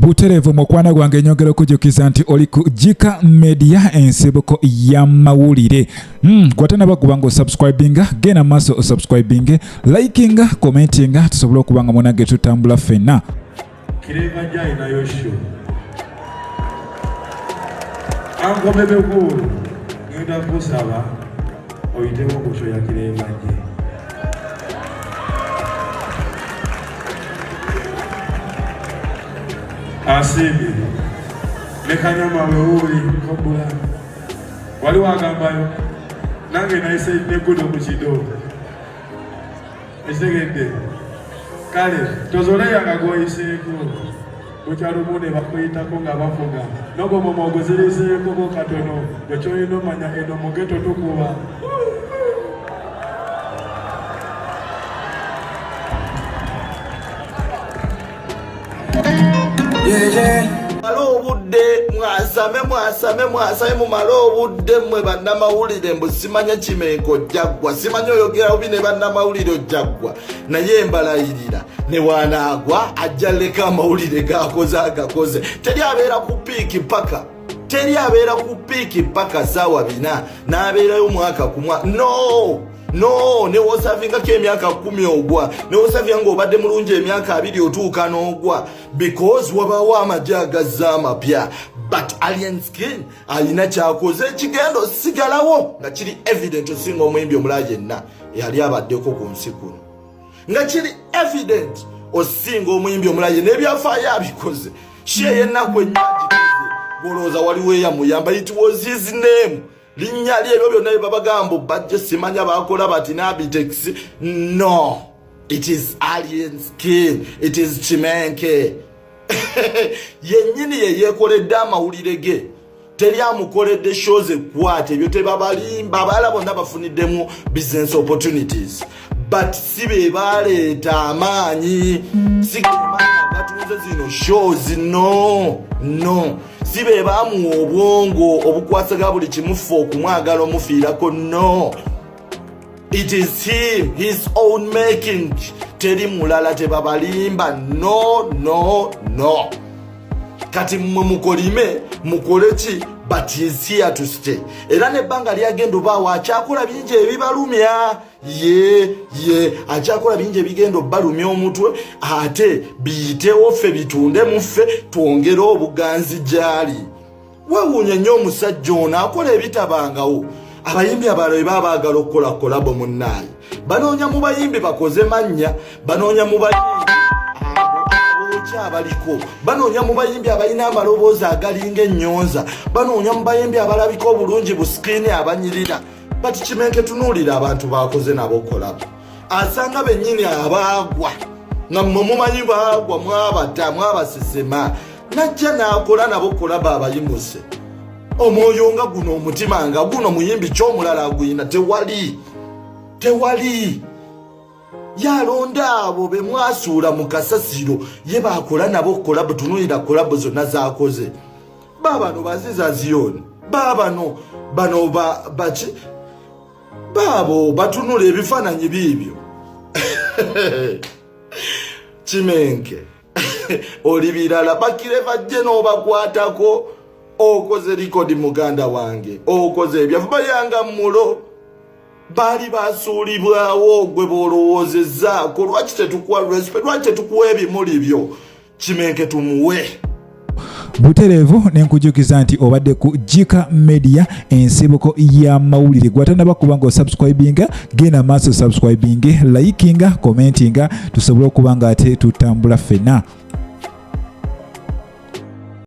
Buterevu mukwana gwange nyongera okujukiza nti oli ku KIKA Media ensibuko ya mawulire. Kwatana bakubanga osubscribinga, gena maso osubscribinge, likinga, commentinga, tusobola okubanga munage tutambula fenna. Kireva jai na yosho. Anko bebe kuru, ngenda kusaba, oyitewo kusho ya kireva jai. Asibi nekanyama weuli kobula wali wagambayo nange naise negudo mukido esegende kale tozole yangagoyiseko bukyalumune bakuyitako nga bafuga nogo momogozerezeko ko katono ekyoyino manya eno mugeto tukuba Malo obudde mwasame mu malo obudde mwe bannamawulire mbu simanya Kimenko jjaggwa simanya oyogera obi ne bannamawulire ojjaggwa naye mbalayirira ne wanaagwa ajja leka amawulire gakoze teri abeera ku piiki paka saawa 4 n'abeerayo mwaka kumwa no ne wosavingako emyaka 10 ogwa ne wosavanga obadde mulungi emyaka 2 otuuka n'ogwa because wabawo amagye agazza amapya but alien skin alina kyakoze ekigendo sigalawo nga kiri evident osinga omwimbi omulala yenna yali abaddeko ku nsi kuno nga kiri evident osinga omwimbi omulala yenna ebyafaayo abikoze she yennaku ennyagikoze golooza waliwo eyamuyamba it was his name linnya lye ebyo byonna babagamba bajje simanya bakola bati nabitex no it is alien skin it is Kimenke yennyini yeyekoledde amawulire ge teri amukoledde shows ekwate ebyo tebabalimba abala bonna bafuniddemu business opportunities but sibe baleeta amaanyi sigemaanya gatunze zino shows no sibe bamuwa obwongo obukwasaga buli kimufa okumwagala omufiirako no it is him his own making teri mulala tebabalimba no kati mmwe mukole ki but he is here to stay era nebbanga lyagenda obaawo akyakola bingi ebibalumya ye akyakola bingi ebigenda obbalumya omutwe ate biyitewo ffe bitunde mu ffe twongere obuganzi gyali wewuunya nnyo omusajja ono akola ebitabangawo abayimbi abalala bwe baba baagala okukola kolabo munnaayi banoonya mu bayimbi bakoze mannya banoonya mu bayimbi abaliko banoonya mu bayimbi abalina amaloboozi agalinga ennyonza banoonya mu bayimbi abalabika obulungi bu screen abanyirira bati Kimenke tunuulira abantu bakoze nabo kolabo asanga bennyini abaagwa nga mmwe mumanyi baagwa mwabasesema najja n'akola nabo kolabo abayimuse omwoyo nga guno omutima nga guno muyimbi ky'omulala aguyina tewali yalonda abo be mwasuula mu kasasiro ye bakola nabo kolabo tunuulira kolabo zonna zaakoze baabano baziza ziyoni baabano baki baabo batunula ebifaananyi biibyo Kimenke oli birala bakireva jje n'obakwatako okoze likodi muganda wange okoze ebyafu bayanga mulo bali basuulibwawo gwe boolowoozezzaako lwaki tetukuwa respect lwaki tetukuwa ebimuli byo Kimenke tumuwe. Buterevu nenkujukiza nti obadde ku KIKA Media ensibuko ya mawulire gwatana bakubanga osubscribinga gena maso subscribinge likinga commentinga tusobola okubanga ate tutambula fena.